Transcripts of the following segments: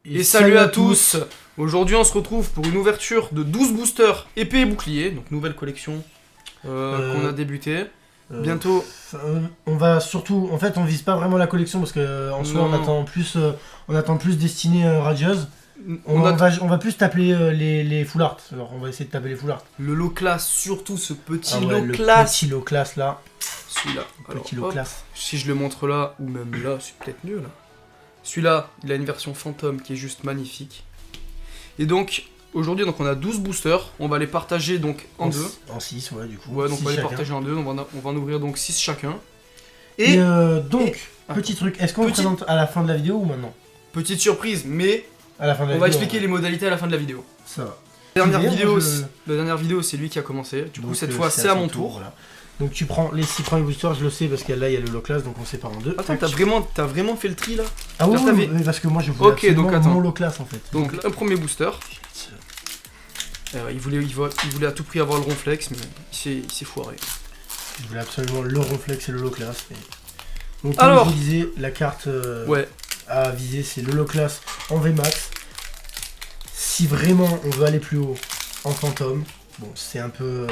Et salut à tous. Aujourd'hui on se retrouve pour une ouverture de 12 boosters épée et bouclier, donc nouvelle collection qu'on a débuté. Bientôt. On va surtout, en fait on vise pas vraiment la collection parce que en soi on attend plus destinée radieuse. On va plus taper les full art. Alors on va essayer de taper les full art. Le low class, surtout ce petit low le class. petit low class là. Celui-là. Petit low class. Si je le montre là, ou même là, c'est peut-être mieux là. Celui-là, il a une version fantôme qui est juste magnifique. Et donc, aujourd'hui, on a 12 boosters. On va les partager donc en deux. En 6, ouais, du coup. Ouais, donc on va les chacun. partager en deux. On va en ouvrir donc 6 chacun. Et petit truc, est-ce qu'on le présente à la fin de la vidéo ou maintenant? Petite surprise, mais à la fin de la on va vidéo, expliquer les modalités à la fin de la vidéo. Ça va. La dernière vidéo, c'est lui qui a commencé. Du coup, cette fois, c'est à mon tour. Voilà. Donc tu prends les 6 premiers boosters, je le sais parce que là il y a le low class, donc on sépare en deux. Attends, t'as vraiment fait le tri là? Ah oui, oui, parce que moi je voulais absolument mon low class en fait. Donc un premier booster. Il voulait à tout prix avoir le ronflex, mais il s'est foiré. Je voulais absolument le ronflex et le low class. Mais... Donc alors, comme je vous disais, la carte à viser c'est le low class en VMAX. Si vraiment on veut aller plus haut en fantôme, bon c'est un peu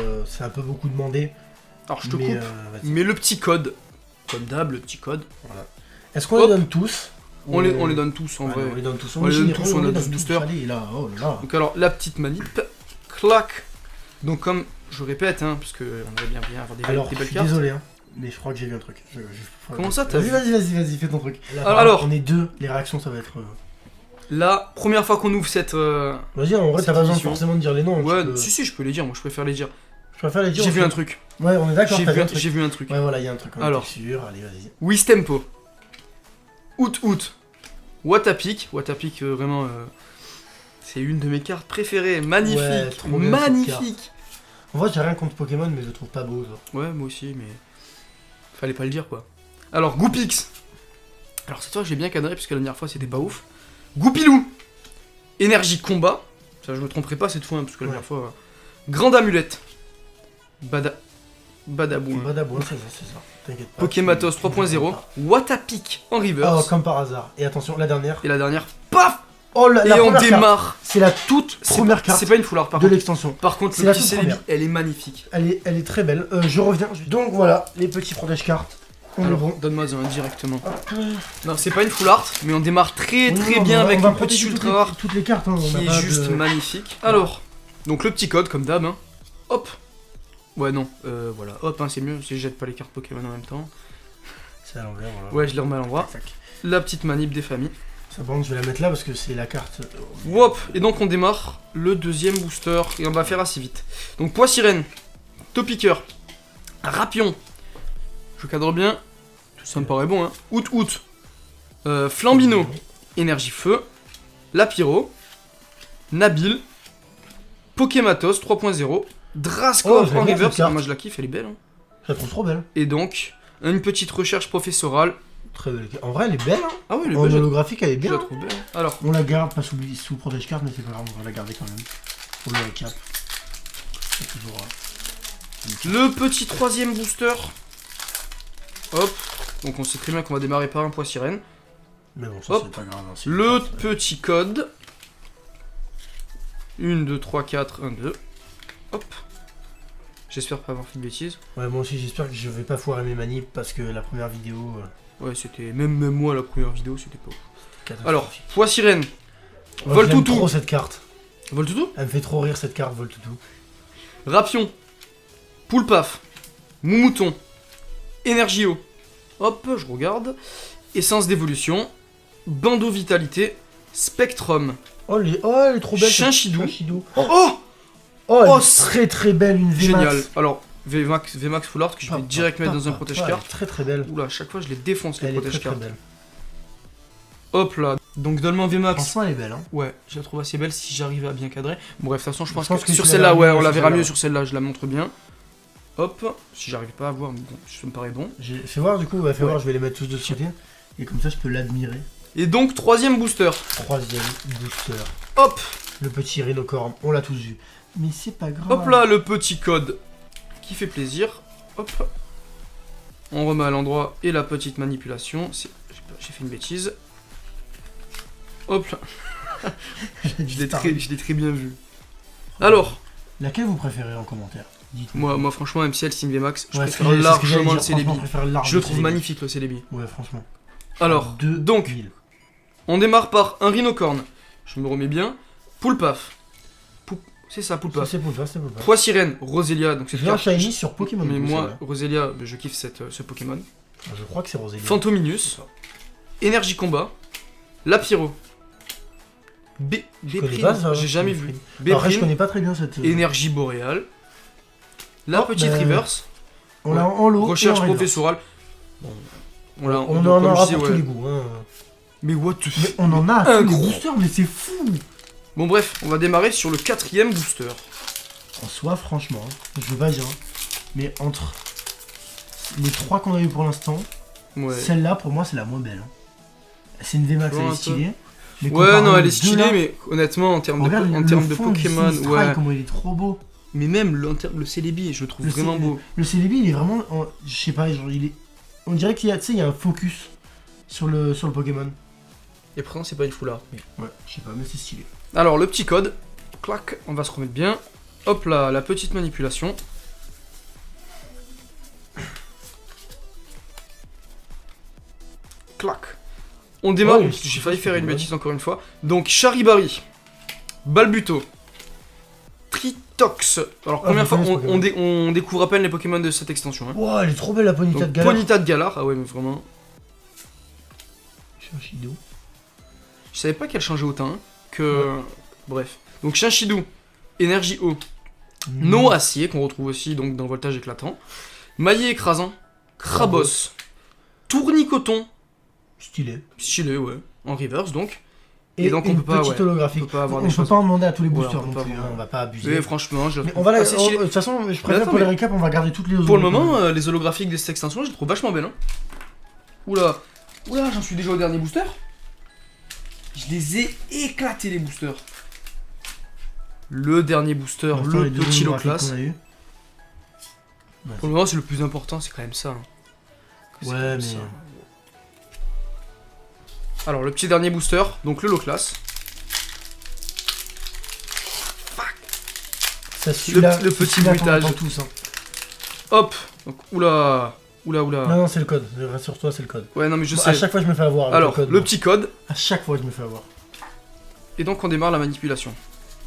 beaucoup demandé. Alors je te coupe, mais le petit code, comme d'hab, le petit code. Voilà. Est-ce qu'on les donne tous? On les donne tous en vrai. On les donne tous, on a 12 boosters. Allez, là, oh là. Donc alors, la petite manip, clac. Donc comme je répète, hein, parce qu'on aimerait bien avoir des belles cartes. Désolé, hein, mais je crois que j'ai vu un truc. Comment ça t'as vu? Vas-y, fais ton truc. Là, alors, on est deux, les réactions ça va être... La première fois qu'on ouvre cette... Vas-y, en vrai t'as pas besoin forcément de dire les noms. Ouais, si, je peux les dire, moi je préfère les dire. J'ai vu un truc. Ouais, on est d'accord, j'ai vu un truc. Ouais, voilà, il y a un truc. Alors, sûr, allez, vas-y. Wistempo. Out. Watapic, vraiment, c'est une de mes cartes préférées. Magnifique, ouais, magnifique. En vrai, j'ai rien contre Pokémon, mais je le trouve pas beau. Ça. Ouais, moi aussi, mais fallait pas le dire quoi. Alors, Goupix. Alors cette fois, j'ai bien cadré parce que la dernière fois, c'était pas ouf. Goupilou. Énergie combat. Ça, je me tromperai pas cette fois, hein, parce que la dernière fois. Grande amulette. Badaboum. Badaboum, c'est ça. T'inquiète pas. Pokématos 3.0. Watapic en reverse. Oh, comme par hasard. Et attention, la dernière. Et la dernière, paf. Oh, et on démarre. C'est la toute première carte. C'est pas une full art par de l'extension. Par contre, le petit Celebi, elle est magnifique. Elle est très belle. Je reviens. Donc voilà, les petits protège cartes. Alors, donne-moi un directement. Non, c'est pas une full art, mais on démarre très bien avec une petite ultra rare. Toutes les cartes, hein, qui est juste magnifique. Alors, donc le petit code, comme d'hab, hein. Hop. Ouais, non, voilà. Hop, hein, c'est mieux si je jette pas les cartes Pokémon en même temps. C'est à l'envers, voilà. Ouais, je les remets à l'endroit. La petite manip des familles. Ça bon, je vais la mettre là parce que c'est la carte. Hop, et donc on démarre le deuxième booster et on va faire assez vite. Donc Poissirène, Topiqueur, Rapion. Je cadre bien, ça me paraît bon, hein. Out. Flambino, Énergie Feu, Lapiro, Nabil, Pokématos 3.0, Drascore en reverse. Moi je la kiffe, elle est belle. Hein. Je la trouve trop belle. Et donc, une petite recherche professorale. Très belle. En vrai, elle est belle. Hein. Ah ouais, elle est en belle. holographique, elle est bien. Je la trouve belle. Alors, on la garde, pas sous protège carte, mais c'est pas grave, on va la garder quand même. Pour le récap. C'est toujours. Le petit troisième booster. Hop. Donc on sait très bien qu'on va démarrer par un Poissirène. Mais bon, ça c'est pas grave. Hein, le petit code. 1, 2, 3, 4, 1, 2. Hop. J'espère pas avoir fait de bêtises. Ouais, moi aussi j'espère que je vais pas foirer mes manips parce que la première vidéo... Ouais, c'était... Même moi, la première vidéo, c'était pas ouf. Alors, Poissirène. Voltoutou. J'aime trop cette carte. Voltoutou. Elle me fait trop rire cette carte, Voltoutou. Rapion. Poulpaf. Moumouton. Énergio. Hop, je regarde. Essence d'évolution. Bandeau vitalité. Spectrum. Oh, elle est trop belle. Chinchidou. Oh, c'est très belle, une VMAX. Génial. Alors, VMAX full art que je vais direct mettre dans un protège carte. Très belle. Oula, à chaque fois je les défonce les protège cartes. Très belle. Hop là. Donc donne-moi un VMAX. Franchement, elle est belle. Hein. Ouais, je la trouve assez belle si j'arrive à bien cadrer. Bref, de toute façon, je pense que sur celle-là, ouais, on la verra mieux sur celle-là, je la montre bien. Hop, si j'arrive pas à voir, bon, ça me paraît bon. Fais voir du coup, fais voir, je vais les mettre tous de côté. Et comme ça, je peux l'admirer. Et donc, troisième booster. Troisième booster. Hop. Le petit rhinocorne, on l'a tous vu. Mais c'est pas grave. Hop là, le petit code qui fait plaisir. Hop. On remet à l'endroit et la petite manipulation. J'ai fait une bêtise. Hop là. Je l'ai très bien vu. Alors, laquelle vous préférez en commentaire? Dites-moi. moi franchement, MCL Signe VMAX, je Ouais, préfère c'est ce que j'allais largement dire, le Celebi. franchement, je préfère largement Je le le trouve Celebi. magnifique le Celebi. Ouais, franchement. Alors, donc, 2000. on démarre par un rhinocorne. Je me remets bien. Poulpaf. C'est ça, Ça, Poulpaf. c'est pour ça, c'est pour ça. Poids sirène, Roselia. Donc c'est J'ai un shiny sur Pokémon. Mais Go, moi, celle-là. Roselia, je kiffe ce Pokémon. Je crois que c'est Rosélie. Fantominus. Énergie combat. Lapiro. connais Béprine, pas ça, j'ai jamais vu. Après, je Béprine. connais pas très bien cette. Énergie boréale. La Oh, petite bah, reverse. On l'a en lot. Recherche et en reverse. professorale. Bon, On l'a- en comme aura je dis, pour ouais. tous les goûts. Hein. Mais what the Mais on en a Un tous les gros. boosters, mais c'est fou. Bon bref, on va démarrer sur le 4ème booster. En soi, franchement, je veux pas dire, mais entre les 3 qu'on a eu pour l'instant, Ouais. celle-là pour moi c'est la moins belle. Hein. C'est une VMAX, Tu vois elle un est peu. stylée. Mais Ouais, comparé non, aux elle est deux stylée, là, mais honnêtement, en termes regarde en le termes de fond du Pokémon, Sinistrai, ouais. comment il est trop beau. Mais même le Celebi, je le trouve Le vraiment beau. Le Celebi, il est vraiment, je sais pas, genre il est, on dirait qu'il y a, tu sais, il y a un focus sur le Pokémon. Et pourtant, c'est pas une foulard. Ouais, je sais pas, mais c'est stylé. Alors, le petit code. Clac, on va se remettre bien. Hop là, la petite manipulation. Clac. On démarre. Ouais, J'ai failli c'est faire une pas mal. bêtise encore une fois. Donc, Charibari. Balbuto. Tritox. Alors, Ah, première je fois, connais ce on, on découvre à peine les Pokémon de cette extension. Hein. Wow, elle est trop belle la Ponyta de Donc, Galar. Ponyta de Galar. Ah ouais, mais vraiment. Shido. Je savais pas qu'elle changeait autant. Hein, que. Bref. Donc, Chinchidou. Énergie eau. No acier, qu'on retrouve aussi donc dans voltage éclatant. Maillet écrasant. Krabos. Tournicoton. Stylé. Stylé, ouais. En reverse donc. Et donc, on une peut pas, petite ouais, holographique. on peut pas avoir on des peut choses. pas en demander à tous les Ouais, boosters on peut non pas plus, avoir- hein, on va pas abuser. Et franchement, je la Mais trouve on va assez stylée. de toute façon, je préfère attends, pour les mais- récaps, on va garder toutes les Pour le holographiques. moment, les holographiques de cette extension, je les trouve vachement belles. Hein. Oula. Oula, j'en suis déjà au dernier booster. Je les ai éclatés les boosters. Le dernier booster, Pour l'instant, le les deux petit low holographiques class. qu'on a eu. Pour le moment, c'est le plus important, c'est quand même ça. Hein. C'est Ouais, quand même mais- ça. Alors, le petit dernier booster, donc le low class. Ça, celui-là, le c'est petit celui-là qu'on bruitage. attend tous. Hein. Hop. Donc, oula. Oula, oula. Non, non, c'est le code. Rassure-toi, c'est le code. Ouais, non, mais je Bon, sais. à chaque fois, je me fais avoir. avec Alors, le, code, le moi. petit code. À chaque fois, je me fais avoir. Et donc, on démarre la manipulation.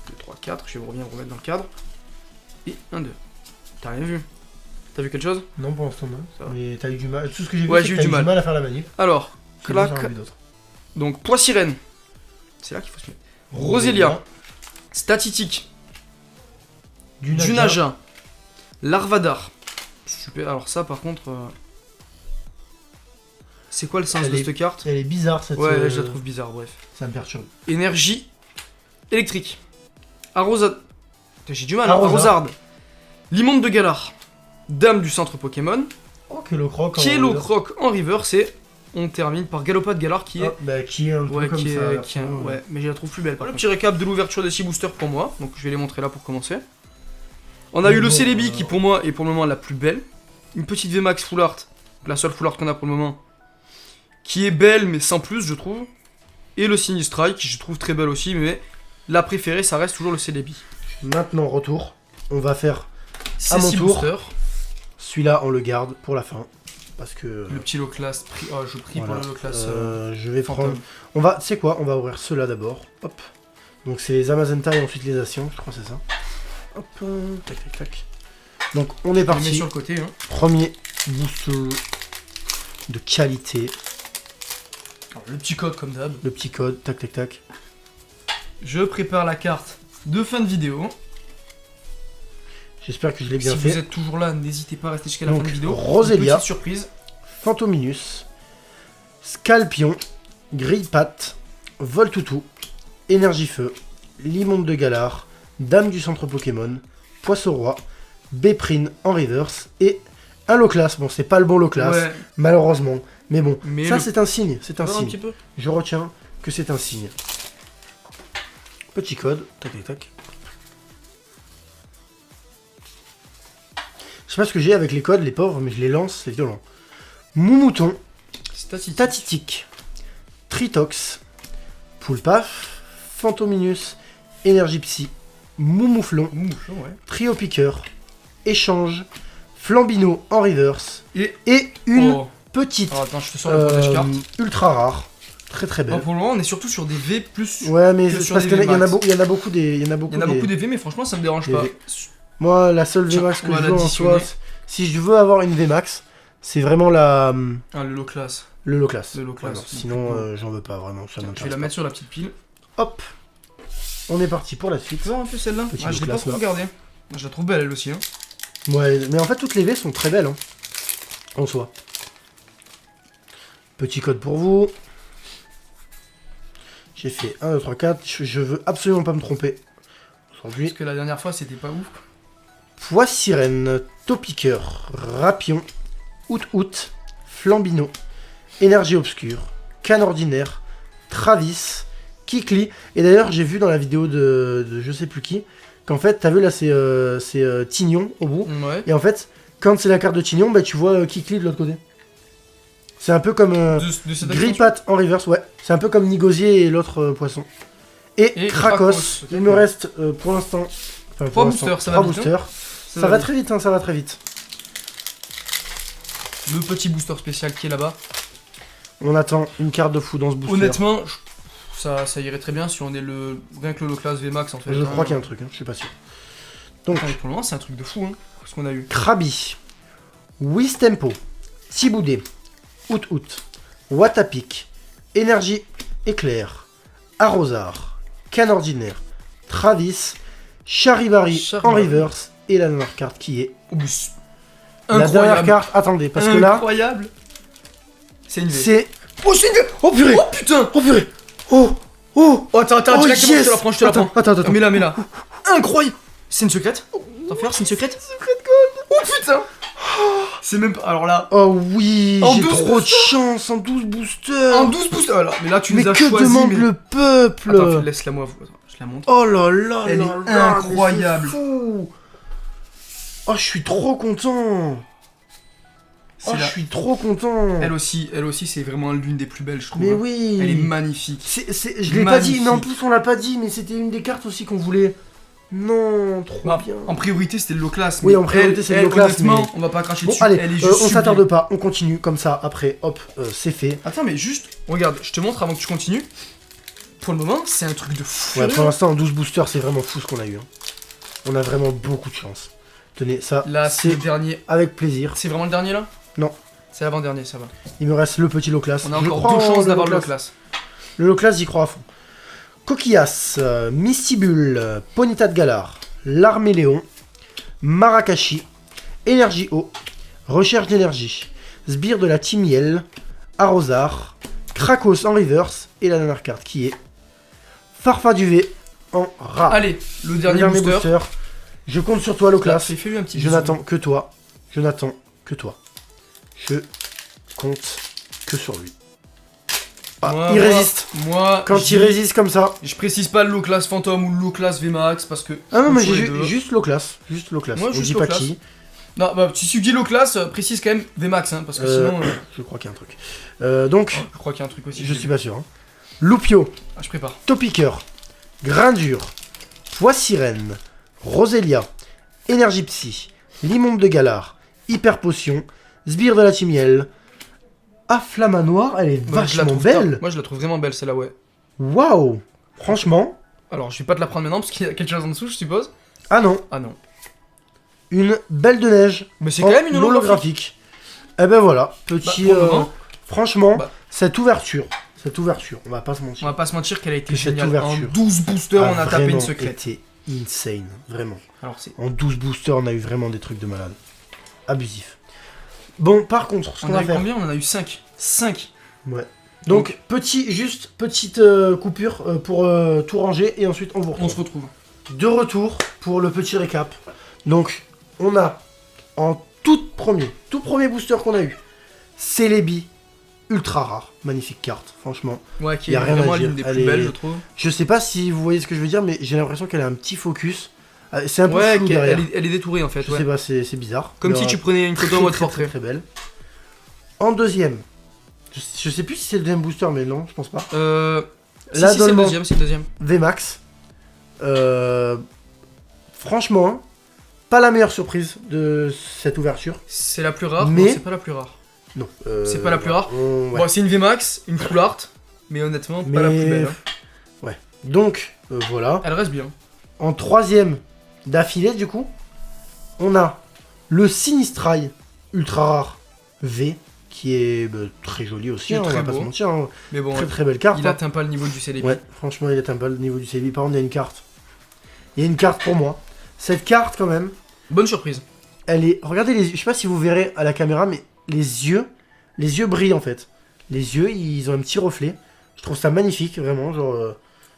2, 3, 4. Je vais revenir remettre dans le cadre. Et 1, 2. T'as rien vu? T'as vu quelque chose? Non, pour l'instant, non. Ça va. Mais t'as eu du mal. Tout ce que j'ai vu, Ouais, c'est j'ai que eu t'as du mal. à faire la manip. Alors, Sinon, j'en ai clac. vu d'autres. Donc, poids sirène. C'est là qu'il faut se mettre. Rosélia. Statitique. Dunaja. Larvadar. Super. Alors, ça, par contre. C'est quoi le sens Elle de est- cette carte? Elle est bizarre cette. Ouais, je la trouve bizarre, bref. Ça me perturbe. Énergie électrique. Arrosade. J'ai du mal. Arrosard. Arrosarde. Limonde de Galar. Dame du centre Pokémon. Oh, Kellocroc. Kellocroc en reverse et on termine par Galopade Galar qui est. Bah, qui est un peu Ouais, comme qui ça. est, qui est- ouais, mais je la trouve plus belle. Le petit récap de l'ouverture des 6 boosters pour moi, donc je vais les montrer là pour commencer. On a Mais eu le bon, Celebi qui pour moi est pour le moment la plus belle. Une petite VMAX Full Art, la seule Full Art qu'on a pour le moment, qui est belle mais sans plus je trouve. Et le Sinistrai qui je trouve très belle aussi, mais la préférée ça reste toujours le Celebi. Maintenant, retour. On va faire C'est mon 6 tour. boosters. celui-là, on le garde pour la fin. Parce que. Le petit low class, oh, je prie voilà. pour le low class. Je vais fantôme. prendre. On va. Tu sais quoi? On va ouvrir ceux-là d'abord. Hop. Donc c'est les Amazenta et ensuite les Asians, je crois que c'est ça. Hop. Tac tac tac. Donc on est Je le mets parti. sur le côté. Hein. Premier booster de qualité. Alors, le petit code comme d'hab. Le petit code. Tac tac tac. Je prépare la carte de fin de vidéo. J'espère que je l'ai bien Si fait. vous êtes toujours là, n'hésitez pas à rester jusqu'à la Donc, fin de vidéo. Rosélia. Petite surprise. Fantominus, Scalpion, Grillepatte, Voltoutou, Énergie Feu, Limonde de Galar, Dame du centre Pokémon, Poisson-Roi, Béprine en reverse et un low class. Bon, c'est pas le bon low class, Ouais, malheureusement. Mais bon, mais ça le- c'est un signe, c'est un Voir un signe. petit peu. Je retiens que c'est un signe. Petit code, tac tac tac. Je sais pas ce que j'ai avec les codes, les pauvres, mais je les lance, c'est violent. Moumouton, Statistique. Tatitique, Tritox, Poulpaf, Fantominus, Énergie Psy, Moumouflon, Moumouflon, ouais. Trio Piqueur, Échange, Flambino en reverse, Et une oh. petite Alors attends, je te sors la protège carte. ultra rare. Très très belle. Pour le moment, on est surtout sur des V plus. Ouais, mais que c'est sur parce des qu'il y, en a VMAX. il y en a beaucoup des. Il y en a Il y en a beaucoup des... des V, mais franchement, ça me dérange des pas. V. Moi, la seule Tiens, VMAX que on va je veux en l'additionner. soi, si je veux avoir une VMAX, c'est vraiment Ah, le low class. le low class. Le low class. Voilà, sinon, j'en veux pas vraiment. Ça Tiens, je vais m'intéresse la pas. mettre sur la petite pile. Hop, on est parti pour la suite. Tu vois un peu celle-là Petit Ah, je l'ai pas low class, trop là. regardé. Je la trouve belle elle aussi. Hein. Ouais, mais en fait, toutes les V sont très belles, hein, en soi. Petit code pour vous. J'ai fait 1, 2, 3, 4. Je veux absolument pas me tromper aujourd'hui. Parce que la dernière fois, c'était pas ouf. Pois sirène, Topiqueur, Rapion, Out, Flambino, Énergie obscure, Canne ordinaire, Travis, Kikli. Et d'ailleurs, j'ai vu dans la vidéo de je sais plus qui, qu'en fait, t'as vu là, c'est Tignon au bout. Ouais. Et en fait, quand c'est la carte de Tignon, bah, tu vois Kikli de l'autre côté. C'est un peu comme De cette Grippat en reverse, ouais. C'est un peu comme Nigosier et l'autre poisson. Et Et Krakos. Krakos, ok. Il me reste pour l'instant. Enfin, pour 3 l'instant, boosters, ça trois va vite, hein. boosters. Ça va très vite, hein, ça va très vite. Le petit booster spécial qui est là-bas. On attend une carte de fou dans ce booster. Honnêtement, ça irait très bien si on est rien que le low class VMAX en fait. Je hein. crois qu'il y a un truc, hein, je suis pas sûr. Donc, Attends, mais pour le moment, c'est un truc de fou, hein, ce qu'on a eu. Krabi, Wistempo, Tiboudé, Out, Watapik, Énergie Éclair, Arrosard, Canne ordinaire, Travis, Charivari en Charivari. reverse et la dernière carte qui est Oh, boost. la dernière Incroyable. carte. Attendez, parce que là, Incroyable. C'est une V. c'est. Oh, c'est une V. Oh purée! Oh putain. Oh purée! Oh! Oh! Oh, attends, Oh, directement, yes. je te la prends. Attends. Mets là. Incroyable. C'est une secrète. T'en fais voir, c'est une secrète. Oh putain. C'est même pas. Alors là, Oh oui! En J'ai 12 trop de chance en 12 boosters! en 12 boosters. Alors, mais là, tu Mais les as que choisis. demande mais- le peuple? Attends, laisse-la moi. Attends, je la montre. Oh là là Elle là est là, incroyable. mais c'est fou. Oh, je suis trop content. C'est Oh, là. je suis trop content. Elle aussi, c'est vraiment l'une des plus belles, je trouve. Mais hein. oui. Elle est magnifique. Je l'ai pas dit, Magnifique. mais en plus on l'a pas dit, mais c'était une des cartes aussi qu'on voulait. Non, trop Bah, bien. en priorité, c'était le low class. Oui, mais en priorité, elle- c'est le elle, low class, Honnêtement, mais- on va pas cracher Bon, dessus. allez, Elle est on juste s'attarde sublime. pas, on continue comme ça. Après, hop, c'est fait. Attends, mais juste, regarde, je te montre avant que tu continues. Pour le moment, c'est un truc de fou. Ouais, pour l'instant, en 12 boosters, c'est vraiment fou ce qu'on a eu. Hein. On a vraiment beaucoup de chance. Tenez, ça, Là, c'est le c'est dernier. avec plaisir. C'est vraiment le dernier là Non. C'est l'avant-dernier, ça va. Il me reste le petit low class. On a Je encore crois deux en chances d'avoir le low low class. Le low class, j'y crois à fond. Coquillas, Mistibule, Ponyta de Galar, Larméléon, Marakashi, Énergie eau, Recherche d'énergie, Sbire de la Timiel, Arrosard, Krakos en reverse, et la dernière carte qui est Farfaduvé en rat. Allez, le Le dernier booster. Je compte sur toi, low class. Fais-lui un petit Je bisou. n'attends que toi. Je n'attends que toi. Je compte que sur lui. Ah, il résiste. Moi, Quand il résiste comme ça. je précise pas le low class Phantom ou le low class VMAX parce que. Ah non, mais entre les j'ai deux. juste low class. Juste low class. Moi, On juste dit low pas class. qui. Non, bah, si tu dis low class, précise quand même VMAX, hein, parce que sinon. Je crois qu'il y a un truc. Donc, Je crois qu'il y a un truc aussi. je suis pas sûr. Hein. Loupio, Ah, je prépare. Topiqueur, Grindure, Pois sirène, Roselia, Énergie Psy, Limonde de Galar, Hyper Potion, Sbire de la Timiel. Ah, Flamme Noire, elle est Moi, je la vachement trouve belle. top. Moi, je la trouve vraiment belle, celle-là, ouais. Waouh. Franchement. Alors, je vais pas te la prendre maintenant parce qu'il y a quelque chose en dessous, je suppose. Ah non, Ah non. une belle de neige. Mais c'est quand même une holographique. holographique. Eh ben voilà, petit. Bah, pour le moment, franchement, bah. cette ouverture, on va pas se on mentir. va pas se mentir qu'elle a été Que cette géniale. En ouverture 12 boosters, on a tapé une vraiment secrète. été insane, vraiment. Alors, c'est. En 12 boosters, on a eu vraiment des trucs de malade. Abusif. Bon, par contre, ce On qu'on a va eu faire. combien? On en a eu 5. 5. Ouais. Donc, petite coupure pour tout ranger et ensuite on vous retrouve. On se retrouve. De retour pour le petit récap. Donc, on a en tout premier booster qu'on a eu, Celebi, ultra rare, magnifique carte, franchement. Ouais, qui Y est a rien à vraiment dire. l'une des Elle plus est- belles, je trouve. Je sais pas si vous voyez ce que je veux dire, mais j'ai l'impression qu'elle a un petit focus. C'est un peu Ouais, flou qu'elle- derrière. elle est détourée en fait. Je Ouais. sais pas, c'est bizarre. Comme Mais, si tu prenais une photo en très, mode très, portrait. très belle. En deuxième, je sais plus si c'est le deuxième booster, mais non, je pense pas. Là, si, dans c'est le le monde, deuxième, c'est le deuxième. VMAX. Franchement, hein, pas la meilleure surprise de cette ouverture. C'est la plus rare, Mais- non, c'est pas la plus rare. Non. C'est pas la plus rare. Ouais. Bon, c'est une VMAX, une full art, mais honnêtement, pas la plus belle. Hein. Ouais. Donc, voilà. Elle reste bien. En troisième d'affilée, du coup, on a le Sinistrail ultra rare V, qui est très joli aussi, Qui est hein, on très va pas beau. se mentir. Hein. Mais bon, Très très belle carte. il hein. atteint pas le niveau du CLB. Ouais, franchement, il atteint pas le niveau du CLB. Par contre, il y a une carte. Il y a une carte pour moi. Cette carte, quand même, Bonne surprise. elle est. Regardez les yeux. Je sais pas si vous verrez à la caméra, mais les yeux brillent en fait. Les yeux, ils ont un petit reflet. Je trouve ça magnifique, vraiment. Genre,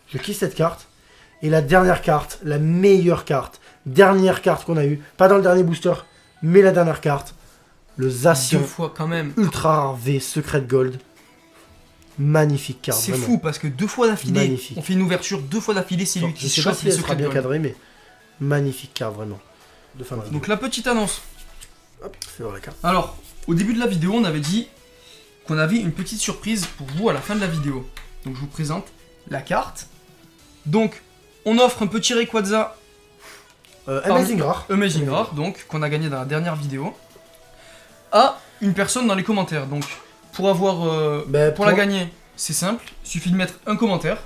je kiffe cette carte. Et la dernière carte, la meilleure carte, dernière carte qu'on a eue, pas dans le dernier booster, mais la dernière carte, le Zacian Deux fois quand même. Ultra Rare V Secret Gold. Magnifique carte. C'est vraiment. fou parce que 2 fois d'affilée, Magnifique. on fait une ouverture 2 fois d'affilée, c'est lui Je qui sais pas chope si les elle sera secrets bien de cadrée, mais magnifique carte, vraiment. De fin de vidéo. Donc la petite annonce. Hop, fais voir la carte. Alors, au début de la vidéo, on avait dit qu'on avait une petite surprise pour vous à la fin de la vidéo. Donc je vous présente la carte. Donc, on offre un petit Rayquaza Amazing Rare. Amazing Rare, donc, qu'on a gagné dans la dernière vidéo, à une personne dans les commentaires. Donc, pour avoir, pour la gagner, c'est simple, il suffit de mettre un commentaire,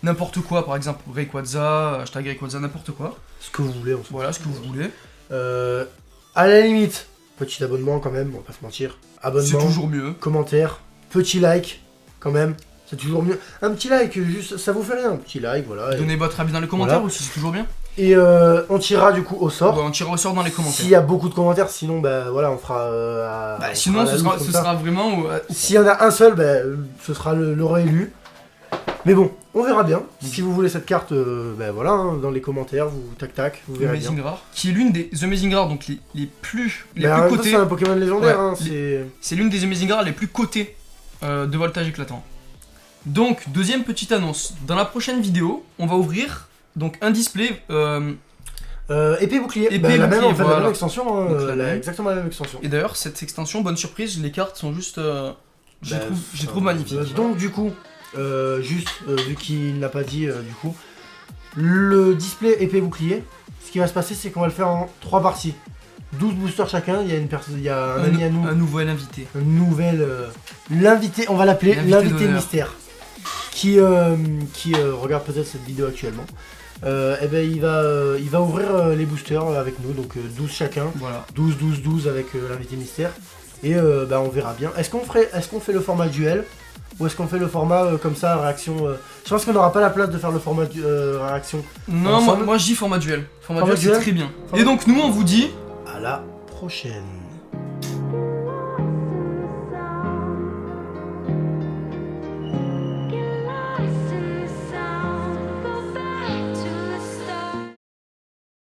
n'importe quoi, par exemple Rayquaza, hashtag Rayquaza, n'importe quoi. Ce que vous voulez, en fait. Voilà, ce que vous voulez. À la limite, petit abonnement quand même, on va pas se mentir. Abonnement, C'est toujours mieux. commentaire, petit like quand même, c'est toujours mieux. Un petit like, juste, ça vous fait rien, un petit like, voilà. Donnez votre avis dans les commentaires Voilà. aussi, c'est toujours bien. Et on tirera du coup au sort. Ouais, on tire au sort dans les commentaires. S'il y a beaucoup de commentaires, sinon, bah voilà, on fera. On Sinon, fera la louche comme ce ça. sera vraiment. S'il y en a un seul, ce sera le réélu. Mais bon, on verra bien. Si vous voulez cette carte, voilà, hein, dans les commentaires, vous tac, vous verrez bien. Amazing Rare, qui est l'une des Amazing Rares, donc les plus En même temps, cotées. c'est un Pokémon légendaire, Ouais, hein, c'est. C'est l'une des Amazing Rares les plus cotées de voltage éclatant. Donc, deuxième petite annonce. Dans la prochaine vidéo, on va ouvrir donc un display. Épée bouclier. Épée la même, bouclier, en fait, la voilà. même extension, hein, Donc, la même. exactement la même extension. Et d'ailleurs, cette extension, bonne surprise, les cartes sont juste. Je les trouve magnifiques. Donc du coup, vu qu'il n'a pas dit du coup, le display épée bouclier, ce qui va se passer c'est qu'on va le faire en 3 parties. 12 boosters chacun, il y a une personne, il y a un ami à nous, Un nouvel invité. un nouvel l'invité, on va l'appeler l'invité d'honneur. mystère, qui regarde peut-être cette vidéo actuellement. Il va ouvrir les boosters avec nous, donc 12 chacun, Voilà. 12 avec l'invité mystère. Et on verra bien. Est-ce qu'on fait le format duel ou est-ce qu'on fait le format comme ça, réaction Je pense qu'on n'aura pas la place de faire le format réaction. Non, Ensemble. moi je dis format duel. Format Format duel, c'est duel. très bien. Format- Et donc, nous, on vous dit. À la prochaine.